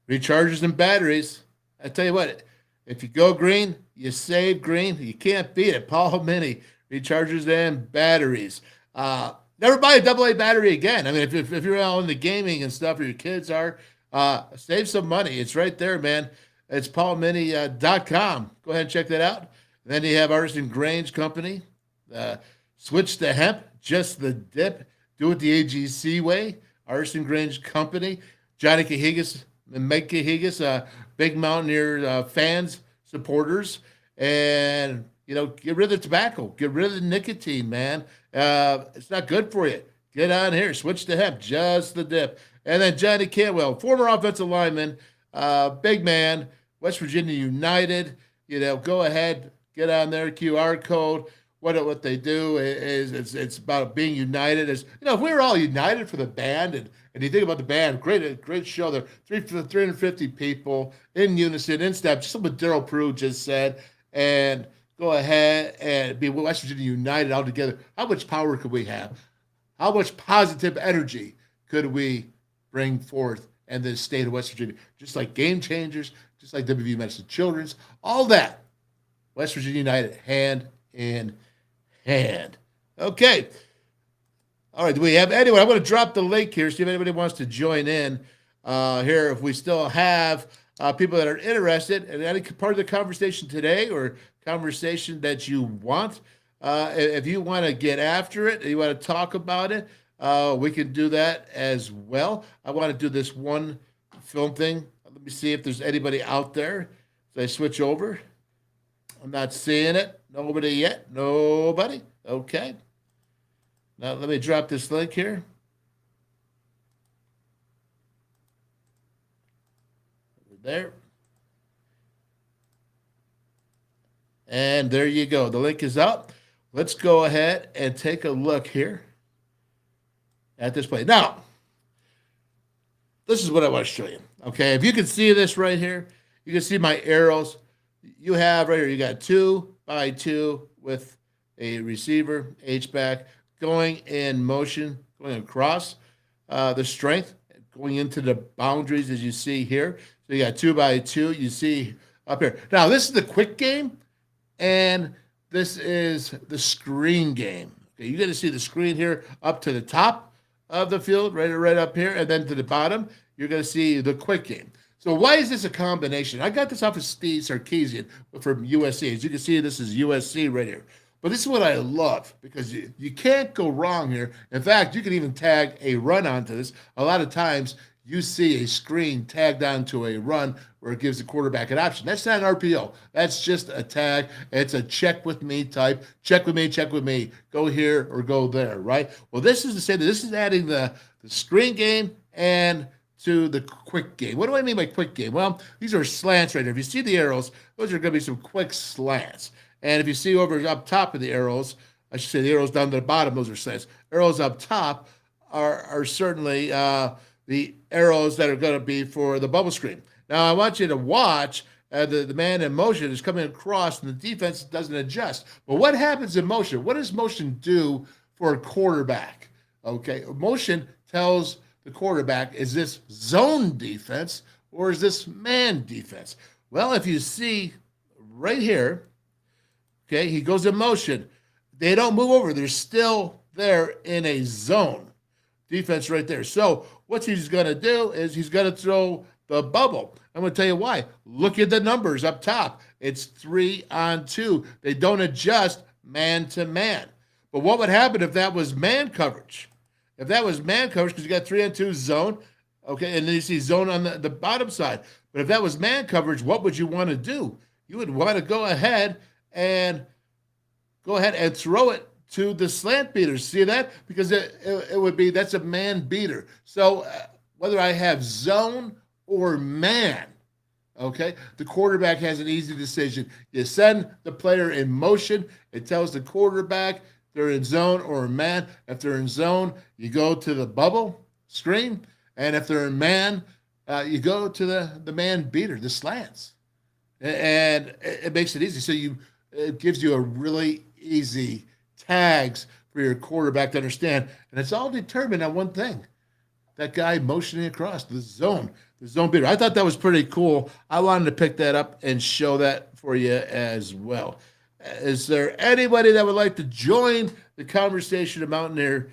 rechargers and batteries. I tell you what, if you go green, you save green. You can't beat it. Paul and Minnie, rechargers and batteries. Never buy a AA battery again. I mean, if you're all into gaming and stuff, or your kids are, save some money. It's right there, man. It's paulmini.com. Go ahead and check that out. Then you have Artisan Grange Company. Switch to hemp, just the dip. Do it the AGC way. Artisan Grange Company. Johnny Cahigas and Mike Cahigas, big Mountaineer fans, supporters. And, get rid of the tobacco. Get rid of the nicotine, man. It's not good for you. Get on here. Switch to hemp, just the dip. And then Johnny Cantwell, former offensive lineman, big man, West Virginia United. Go ahead, get on there, QR code. What they do is it's about being united. If we were all united for the band, and you think about the band, great show there, 350 people in unison, in step, just what Darryl Prue just said, and go ahead and be West Virginia United all together. How much power could we have? How much positive energy could we bring forth in the state of West Virginia? Just like Game Changers, just like WVU Medicine Children's, all that. West Virginia United, hand in hand. Okay. All right. Do we have anyone? I'm going to drop the link here, see if anybody wants to join in here. If we still have people that are interested in any part of the conversation today or conversation that you want, if you want to get after it, you want to talk about it, we can do that as well. I want to do this one film thing. Let me see if there's anybody out there. So I switch over. I'm not seeing it. Nobody yet? Nobody? Okay. Now let me drop this link here. There. And there you go. The link is up. Let's go ahead and take a look here at this play. Now, this is what I want to show you. Okay, if you can see this right here, you can see my arrows. You have right here, you got 2x2 with a receiver, H-back, going in motion, going across the strength, going into the boundaries as you see here. So you got 2x2, you see up here. Now, this is the quick game, and this is the screen game. Okay, you got to see the screen here up to the top of the field, right up here, and then to the bottom, you're going to see the quick game. So why is this a combination? I got this off of Steve Sarkisian from USC. As you can see, this is USC right here. But this is what I love, because you can't go wrong here. In fact, you can even tag a run onto this. A lot of times you see a screen tagged onto a run where it gives the quarterback an option. That's not an RPO. That's just a tag. It's a check with me type. Check with me. Go here or go there, right? Well, this is the same. This is adding the screen game and to the quick game. What do I mean by quick game? Well, these are slants right here. If you see the arrows, those are going to be some quick slants. And if you see over up top of the arrows, I should say the arrows down to the bottom, those are slants. Arrows up top are certainly the arrows that are going to be for the bubble screen. Now, I want you to watch the man in motion is coming across, and the defense doesn't adjust. But what happens in motion? What does motion do for a quarterback? Okay, motion tells the quarterback, is this zone defense or is this man defense? Well, if you see right here, okay, he goes in motion. They don't move over. They're still there in a zone defense right there. So what he's going to do is he's going to throw the bubble. I'm going to tell you why. Look at the numbers up top. It's 3-on-2. They don't adjust man to man. But what would happen if that was man coverage? If that was man coverage, because you got 3-on-2 zone, okay, and then you see zone on the bottom side. But if that was man coverage, what would you want to do? You would want to go ahead and throw it to the slant beaters. See that? Because it would be, that's a man beater. So whether I have zone or man, okay, the quarterback has an easy decision. You send the player in motion. It tells the quarterback they're in zone or man. If they're in zone, you go to the bubble screen. And if they're in man, you go to the man beater, the slants. And it makes it easy. So it gives you a really easy tags for your quarterback to understand. And it's all determined on one thing. That guy motioning across the zone beater. I thought that was pretty cool. I wanted to pick that up and show that for you as well. Is there anybody that would like to join the conversation of Mountaineer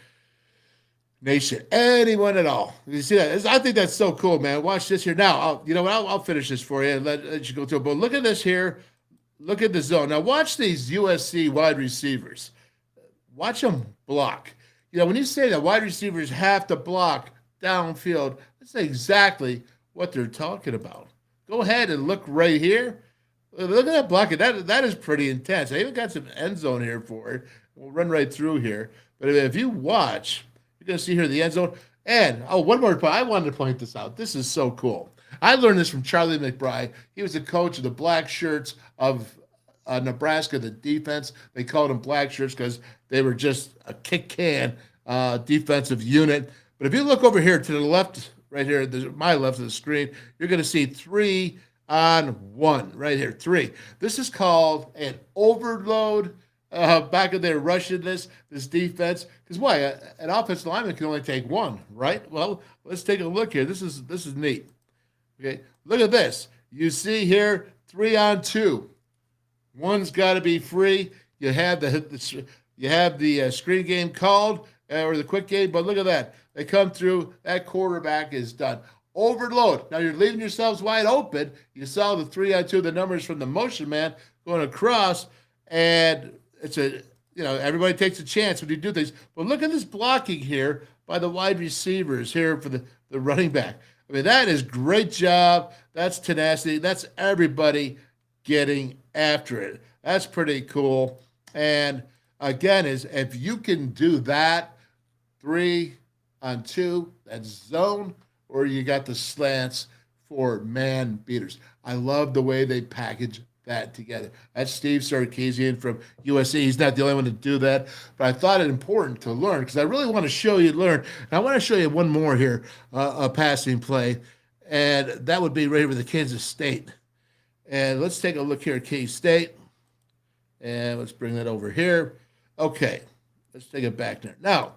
Nation? Anyone at all? You see that? I think that's so cool, man. Watch this here. Now, I'll finish this for you and let you go through it. But look at this here. look at the zone. Now watch these USC wide receivers. Watch them block. When you say that wide receivers have to block downfield, that's exactly what they're talking about. Go ahead and look right here. Look at that blocking. That is pretty intense. I even got some end zone here for it. We'll run right through here. But if you watch, you're going to see here the end zone. And, one more point. I wanted to point this out. This is so cool. I learned this from Charlie McBride. He was the coach of the Black Shirts of Nebraska, the defense. They called them Black Shirts because they were just a kick-can defensive unit. But if you look over here to the left, right here, my left of the screen, you're going to see 3-on-1 right here, 3. This is called an overload. Back of their rushing this defense, because why? An offensive lineman can only take one, right? Well, let's take a look here. This is neat. Okay, look at this. You see here 3-on-2. One's got to be free. You have the screen game called or the quick game, but look at that. They come through. That quarterback is done. Overload. Now you're leaving yourselves wide open. You saw the 3-on-2, the numbers from the motion man going across, and it's everybody takes a chance when you do things. But look at this blocking here by the wide receivers here for the running back. I mean, that is great job. That's tenacity. That's everybody getting after it. That's pretty cool. And again, if you can do that 3-on-2, that's zone, or you got the slants for man beaters. I love the way they package that together. That's Steve Sarkisian from USC. He's not the only one to do that, but I thought it important to learn because I really want to show you learn. And I want to show you one more here, a passing play, and that would be right here with the Kansas State. And let's take a look here at K-State, and let's bring that over here. Okay, let's take it back there. Now,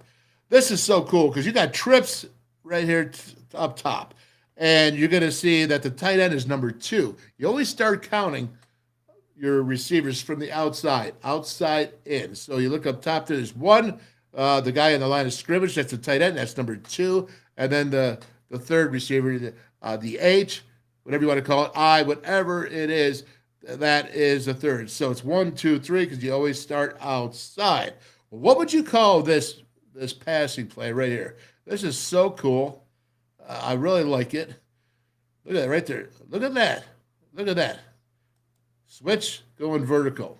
this is so cool because you got trips right here up top, and you're going to see that the tight end is number 2. You always start counting your receivers from the outside in. So you look up top, there's 1, the guy in the line of scrimmage, that's the tight end, that's number 2. And then the third receiver, the H, whatever you want to call it, I, whatever it is, that is the third. So it's 1, 2, 3, because you always start outside. Well, what would you call this passing play right here? This is so cool. I really like it. Look at that right there. Look at that. Look at that. Switch going vertical.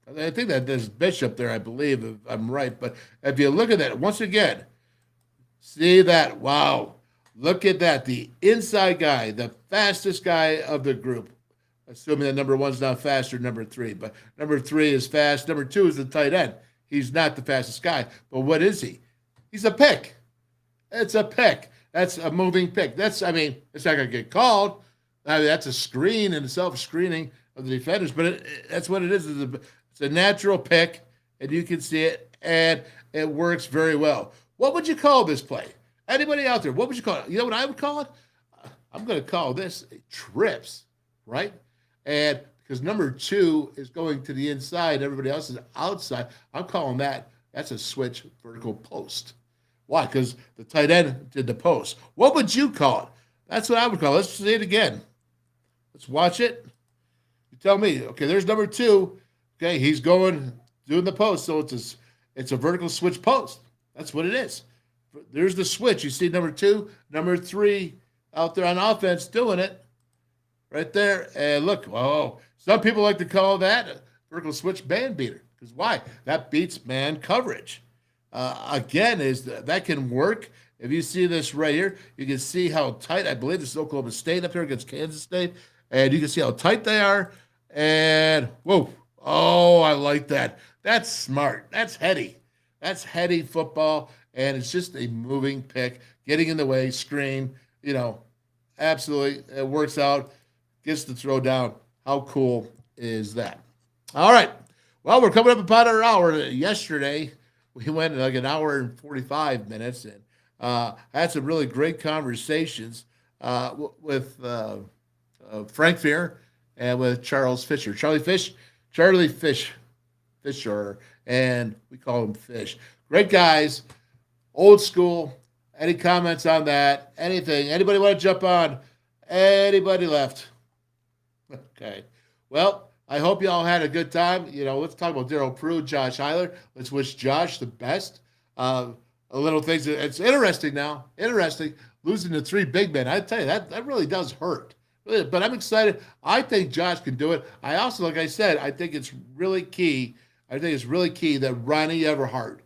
I think that there's Bishop there, I believe, if I'm right. But if you look at that, once again, see that? Wow. Look at that. The inside guy, the fastest guy of the group. Assuming that number 1's not faster than number 3. But number 3 is fast. Number 2 is the tight end. He's not the fastest guy. But what is he? He's a pick. It's a pick. That's a moving pick. It's not going to get called. That's a screen and self-screening of the defenders, but that's what it is. It's a natural pick, and you can see it, and it works very well. What would you call this play? Anybody out there, what would you call it? You know what I would call it? I'm going to call this trips, right? And because number 2 is going to the inside, everybody else is outside, I'm calling that's a switch vertical post. Why? Because the tight end did the post. What would you call it? That's what I would call it. Let's see it again. Let's watch it. You tell me. Okay, there's number 2. Okay, he's doing the post. So it's a vertical switch post. That's what it is. There's the switch. You see number 2, number 3 out there on offense doing it. Right there. And look, some people like to call that a vertical switch man beater. Because why? That beats man coverage. Again, that can work. If you see this right here, you can see how tight. I believe this is Oklahoma State up here against Kansas State, and you can see how tight they are. And whoa, I like that. That's smart. That's heady. That's heady football, and it's just a moving pick, getting in the way, screen. Absolutely, it works out. Gets the throw down. How cool is that? All right. Well, we're coming up about our hour. Yesterday, we went like an hour and 45 minutes, and had some really great conversations with Frank Fear and with Charlie Fisher, and we call him Fish. Great guys, old school. Any comments on that? Anything? Anybody want to jump on? Anybody left? Okay. Well, I hope you all had a good time. Let's talk about Darryl Prue, Josh Eilert. Let's wish Josh the best. A little things. It's interesting now. Interesting losing to 3 big men. I tell you that really does hurt. But I'm excited. I think Josh can do it. I also, like I said, I think it's really key. I think it's really key that Ronnie Everhart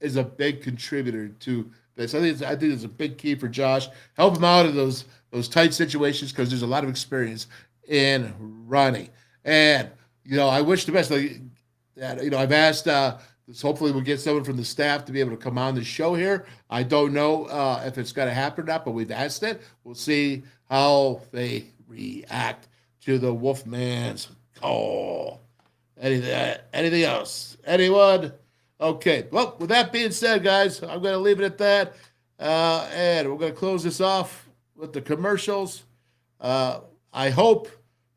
is a big contributor to this. I think it's a big key for Josh. Help him out in those tight situations because there's a lot of experience in Ronnie. And I wish the best. I've asked. Hopefully, we'll get someone from the staff to be able to come on the show here. I don't know if it's going to happen or not, but we've asked it. We'll see how they react to the WolfMan's call. Anything else? Anyone? Okay. Well, with that being said, guys, I'm going to leave it at that. And we're going to close this off with the commercials. I hope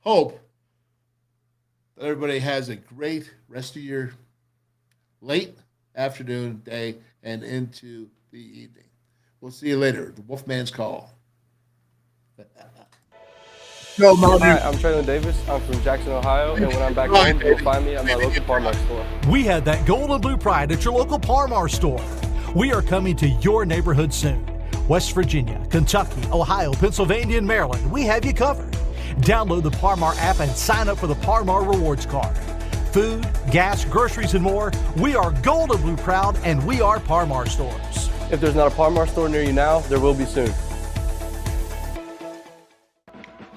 that everybody has a great rest of your late afternoon, day, and into the evening. We'll see you later. The WolfMan's call. Hi, I'm Traylon Davis. I'm from Jackson, Ohio, and when I'm back home, you'll find me at my local Parmar store. We had that gold and blue pride at your local Parmar store. We are coming to your neighborhood soon. West Virginia, Kentucky, Ohio, Pennsylvania, and Maryland, we have you covered. Download the Parmar app and sign up for the Parmar Rewards Card. Food, gas, groceries, and more, we are gold and blue proud, and we are Parmar stores. If there's not a Parmar store near you now, there will be soon.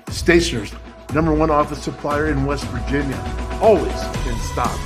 Stationers, #1 office supplier in West Virginia, always in stock.